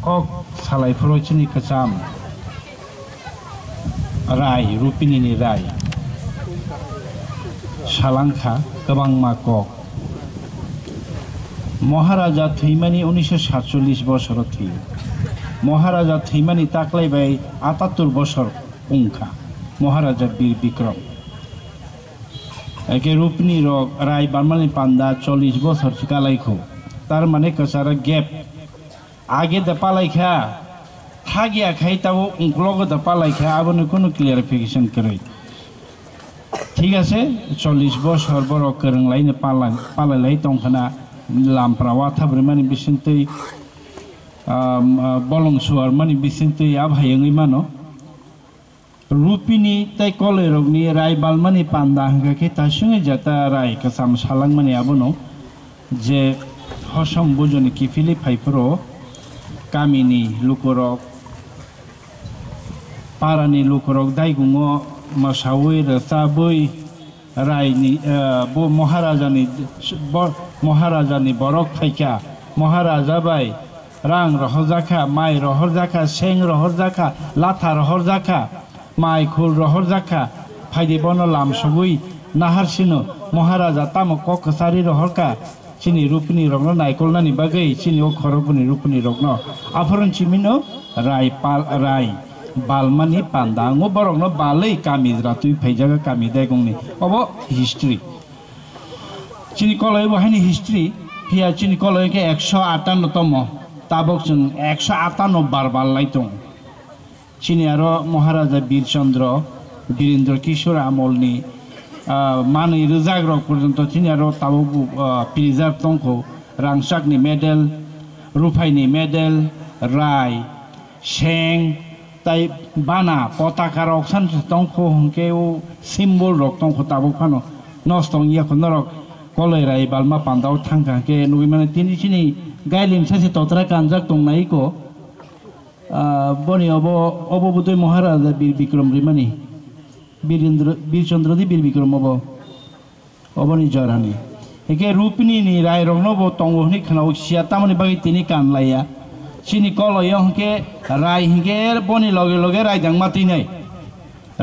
kok salai phorochini kacham rai rupini ni rai salangkha gobang ma kok মহারাজা থৈমানি 1947 বছর থৈ মহারাজা থৈমানি তাকলাইবাই 78 বছর উংখা মহারাজা বীর বিক্রম একে রূপনি রক রায় বারমানি পান্দা 40 বছর চিকালাইখো তার মানে কসারা গ্যাপ আগে দা পালাইখা থাগিয়া খাই তাও উংলগ দা পালাইখা আবনে কোনো ক্লিয়ারিফিকেশন করে ঠিক আছে 40 বছর বড় করংলাইনে পালাইলাই তংখানা লামপ্রাওয়া থাব্রেমানি বিসিনতৈ বলংসুয়ার মানি বিসিনতৈ আবহায়ঙ্গै মানো রূপিনি তাই কলে রগনি রায় বালমানি পান্দা হাঙ্গাকে তার সঙ্গে যাতা রায় কাসাম সালাংমানি আবনো যে হসম বুজনি কিফিলি ফাইফরো কামিনি লুকরক পারানি লুকরক দাইগুঙ মাসাউই রাসাবই রায়নি মহারাজানি বরক ফাইকা মহারাজা বাই রাং রহরজাখা মাই রহরজাখা সেং রহরজাখা লাথা রহরজাখা মাই খুল রহরজাখা ফাইদি বন লাম সবুই নাহারসিনো মহারাজা তামো ককসারি রহরকা চিনি রূপনি রগ্ন নাইকলনানি বাগৈ চিনি অক্ষরপুনি রূপনি রগ্ন আফরন চিমিনো রায় বালমানি পান্দা আঙো বরংনো বালাই কামিজরা তুই ফাইজাগা কামি দেগংনি অব হিস্ট্রি চিনি কলয় বহানি হিস্ট্রি হিয়া চিনি কলয়কে 158তম তাবক जों 158 বার বাললাইতং চিনি আরো মহারাজা বীরচন্দ্র বীরেন্দ্র কিশোর আমলনি মানি রোজাগ্রক পর্যন্ত চিনি আরো তাবক প্রিজার্ভ তংখো রাংসাকনি মেডেল রুফাইনি মেডেল রায় সেং তাই বানা পতাকা রক সানছে তংখো হংকেও সিম্বল রক তংখো তাবক ফানো নষ্টং ইয়াখো নরক কলয় রায় বালমা পান্দাও থাংখাকে নুই মানে তিনি চিনি গাইলিম সাইছে ততরা কানজাক তংনাইকো বনি অববুদয় মহারাজা বীর বিক্রম রিমানি বীরচন্দ্রদি বীর বিক্রম অবনি জরানি একে রূপিনি নি রায় রংনব তঙ্গহনি খানাও সিয়াতামনি বাকি তিনি কানলাইয়া চিনি কলয় হংকে রায় হিংকে বনি লগে লগে রায়দাং মাতি নাই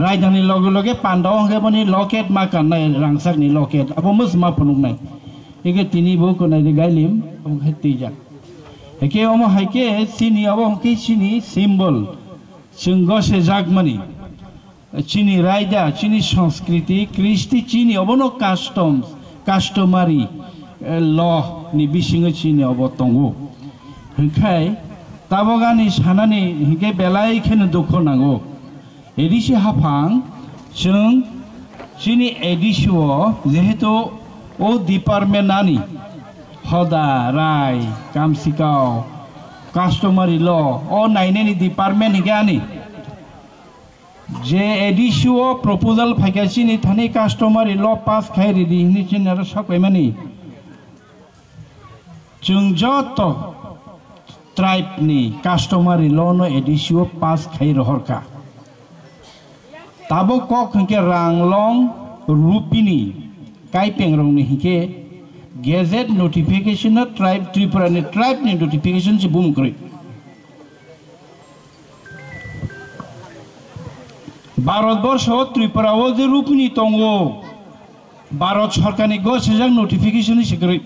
রায়দাংনি লগে লগে পান্ডাও হংকে বনি লকেট মা কাননাই রাংসাকনি লকেট আবো মস মা ফনুক নাই একে তিনি বউ কোনাই গাইলিম হংকে তিজা একে অম হাইকে চিনি আবো হংকে চিনি সিম্বল সিংগসে জাগমানি চিনি রায়দা চিনি সংস্কৃতি কৃষ্টি চিনি অবনো কাস্টমারি ল नि बिसिङै चिनि अब तंगो हिंखाय ताबगानि सानानि हिंगे बेलाय खेनो दुख नांगौ एदिसि हाफां जों चिनि एदिसुओ जेहेतु ओ डिपार्टमेन्टआनि हदा राय कामसिकाव कास्टमारि ल ओ नायनायनि डिपार्टमेन्ट हिंगानि जे एडिसुओ प्रपोजल फाइगासिनि थानि कास्टमारि ल पास खाय रेडि हिनि चिनार सकैमानि जों जत ट्राइबनि कास्टमारि ल न एडिसुओ पास खाय रहरका ताबो कक हिंके रांगलं रुपिनि काइपेंरंनि हिंके गेजेट नोटिफिकेशन ट्राइब त्रिपुरानि ट्राइबनि नोटिफिकेशन से बुम करे भारतवर्ष त्रिपुराओ जे रूपनि तंगो भारत सरकारनि गसेजां नोटिफिकेशन सिगरै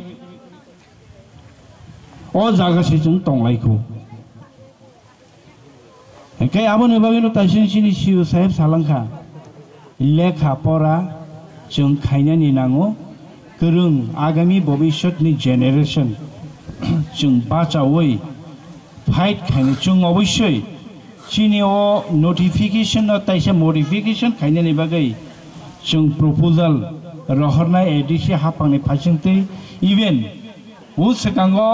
ओ जागासे जों तंलायखौ एके आबोनो बागैनो ताइसिन सिनि सिउ साहेब सालांखा लेखा परा जों खायनानि नांगौ गोरों आगामी भबिष्यतनि जेनेरेशन जों बाचावै फाइट खायनो जों अबश्य चिनिओ नोटिफिकेशन ताइसे मडिफिकेशन खायनानि बागै जों प्रपोजल रहरनाय एडिसि हापांनि फाइसिंतै इवेन उ सेकांगो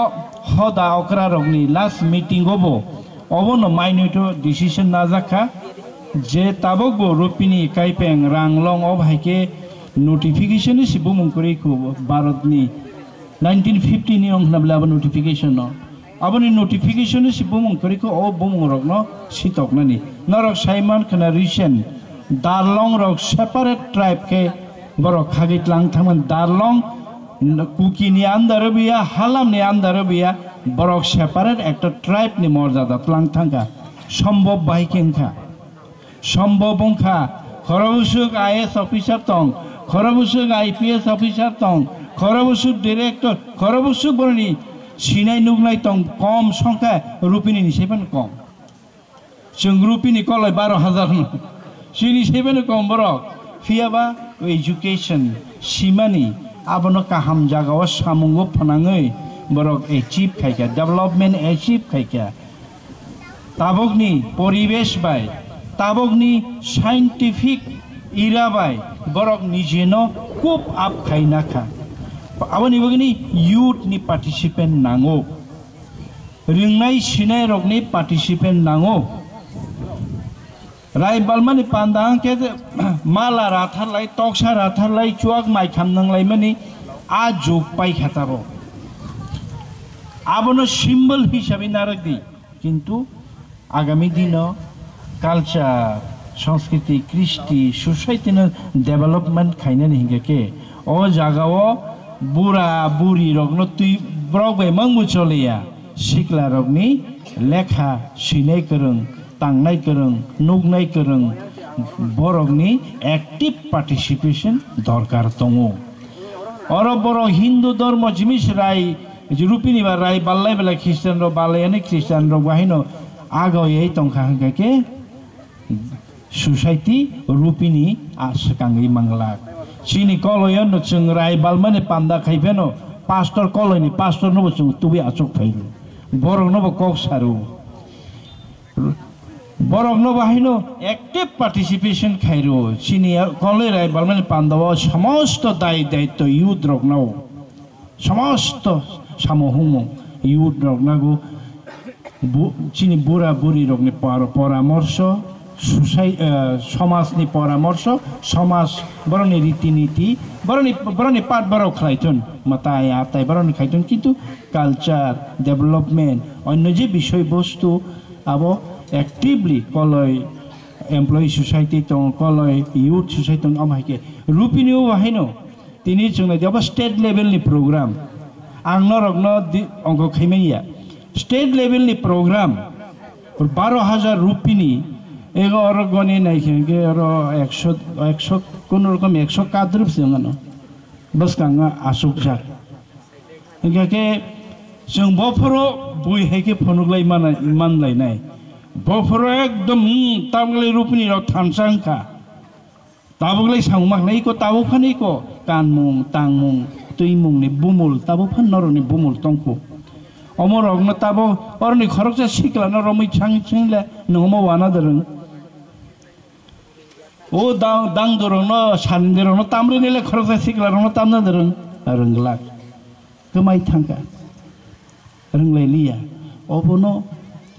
हदा अकरा रगनि लास्ट मीटिंगोबो अबनो माइनोटो डिसिशन नाजाखा जे ताबगबो रुपिनि काइपें रांलं अब हाइके नोटिफिकेशन सिबु मुंकरिखौ भारतनि 1950 नि अंखनाब्लाबो नोटिफिकेशन आबनि नोटिफिकेशन सिबु मुंकरिखौ ओ बुमुरगनो सितकनानि नरक साइमन खना रिसेंट दारलं रक सेपारेट ट्राइब के बरो खागितलां थामन दारलं कुकिनि आन्दार बिया हालामनि आन्दार बिया borok separate একটা tribe ni মর্যাদা tlang thangka সম্ভব বাইকেনখা সম্ভব বংখা খরবসুক আইএস অফিসার তং খরবসুক আইপিএস অফিসার তং খরবসুক ডিরেক্টর খরবসুক বরনি সিনাই নুগনাই তং কম সংখ্যা রুপিনি সেবেন কম जों रुपिनि कलय 12,000 सिनि सेबेनो कम बरक फियाबा एजुकेशन सिमानि आबनो काहाम जागाव सामुंगो फनाङै बरक एचिव खायका डेभलपमेन्ट एचिव खायका ताबकनि परिवेश बाय ताबकनि साइंटिफिक इरा बाय बरक निजेनो कुप आप खायनाखा आबनि बगनि यूथ नि पार्टिसिपेंट नांगो रिंनाय सिनाय रकनि पार्टिसिपेंट नांगो राय बालमानि पांदां के माला राथारलाय टक्सा राथारलाय चुआक माइ खामनांलाय मानि आ जुग पाइ खाताबो आबनो सिम्बल हिसाबै नारकदि किन्तु आगामी दिनो कालचार संस्कृति कृष्टि सोसाइटिनो डेभलपमेन्ट खायनानि हिंगके ओ जागाव बुरा बुरि रगनो तुइ ब्रग बाय मंगु चलिया सिक्ला रगनि लेखा सिनाय गोरों तांनाय गोरों नुगनाय गोरों बरकनि एक्टिव पार्टिसिपेशन दरकार दङ और बर हिंदू धर्म जिमिस राय रुपिनि बा राय बाल्लाय बेला ख्रिस्टान र बालायानि ख्रिस्टान र बाहिनो आगयै तंखा हंगाके सोसाइटी रुपिनि आसकाङै मंगला सिनि कलय न जों राय बालमानि पान्दा खाइफेनो पास्टर कलयनि पास्टर नबो जों तुबि आचक फाइलु बरक नबो कक सारु बरक न बाहिनो एक्टिव पार्टिसिपेशन खाइरो सिनिया कले राय बालमानि पान्दाव समस्त दाय दायित्व यूथ रकनाव समस्त सामहुम यूथ रकनागो चिनि बुरा बुरि रकनि परामर्श समाजनि परामर्श समाज बरनि रीतिनीति बरनि पाठ बरक खाइथुन मताय आताय बरनि खाइथुन किन्तु कालचार डेभलपमेन्ट अन्य जे विषय वस्तु आबो एक्टिवली कलय एमप्लॉय सोसाइटी तो कलय यूथ सोसाइटी तो अमाइके रुपिनियो बाहायनो तिनि जोंना देबा स्टेट लेवलनि प्रोग्राम आंनो रगनो अंक खैमैया स्टेट लेवलनि प्रोग्राम 12,000 रुपिनि एगो और गनि नायखेंगे और 100 कोन रकम 100 काद्रुप जोंनो बस कांगा आसुक जा इंगाके जों बफरो बुइ हेके फनुगलाय मानलायनाय बफरो एकदम ताबगले रुपनि र थानसांखा ताबगले सांगमाखनाय को ताबो फानै को कानमुं तांमुं तुइमुंनि बुमुल ताबो फाननरनि बुमुल तंको अमर अग्न ताबो अरनि खरकसा सिक्लान रमै छांले नमो वाना दरं ओ दां दरन सानदेरन तामरेनेले खरकसा सिक्लान तामना दरं रंगला कमाय थांका रंगलायलिया अबनो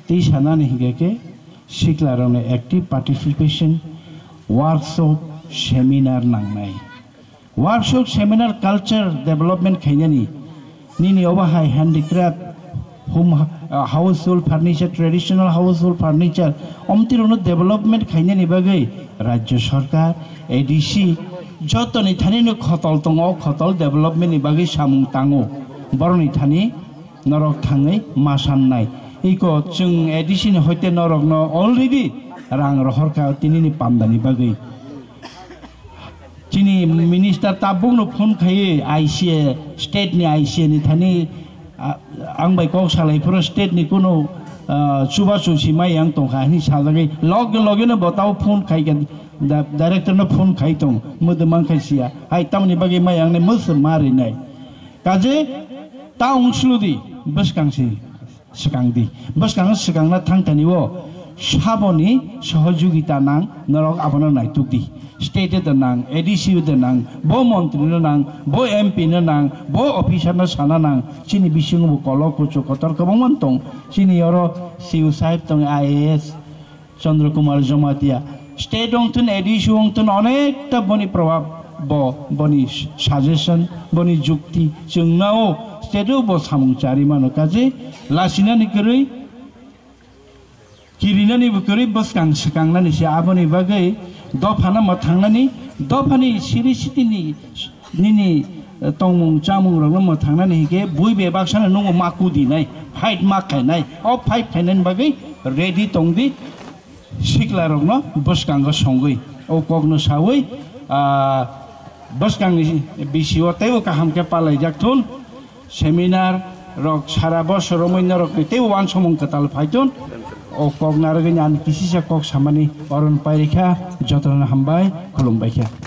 ती सानानि हिंगेके सिक्लारने एक्टिव पार्टिसिपेशन वर्कशॉप सेमिनार नांनाय वर्कशॉप सेमिनार कल्चर डेवलपमेंट खायनानि निनि अबाहाय handicraft home household furniture traditional household furniture अमतिरनो डेवलपमेंट खायनानि बागै राज्य सरकार एडीसी जतनि थानिनो खतल दङ खतल डेवलपमेंटनि बागै सामुं ताङो बरनि थानि नरक थाङै मासाननाय इको जों एडिशन होते नरकनो अलरेडी रां रहरका तिनिनि पामदानि बागै चिनि मिनिस्टार ताबुंनो फोन खायो आईसीए स्टेट नि आईसीए नि थानि आं बाय कक सालायफोर स्टेट नि कोनो सुबा सुसि माय आं तंखानि साजागै लगे बताव फोन खायगोन डाइरेक्टर नो फोन खायतं मोदमान खायसिया हाय तामनि बागै माय आंने मस मारिनाय काजे ता उंसलुदि बसकांसि सिगांदि बसकां सिगांना थांथानिवो साबनि सहयोगिता नां नरक आबनो नायतुकदि स्टेट द नां एडीसी द नां बो मंत्री न नां बो एमपी न नां बो ऑफिसर न साना नां चिनि बिसिंगबो कल कुचो कतर कबमन तं चिनि अरो सीओ साहेब तं आईएएस चंद्र कुमार जमातिया स्टेट अंतन एडीसी अंतन अनेकटा बनि प्रभाव बनि सजेशन बनि जुक्ति जोंनाव स्टेटो बो सामुंचारि मानो काजे लासिनानि गरै किरिनानि बकरै बस कांनानि से आबनि बागै दफाना म थांनानि दफानि सिरि सिटिनि निनि tongmung chamung rong no thangna ni ke bui be baksana no maku di nai fight mak khainai o fight khainan bagai ready tongdi sikla rong no boskang go songoi o kogno sawoi boskang ni bisio teu kaham ke palai jakthun seminar rok sara bosor moina rok teu wan somong katal phaitun o kog naragin an kisisa kog samani oron pairikha jotona hambai khulumbaikha।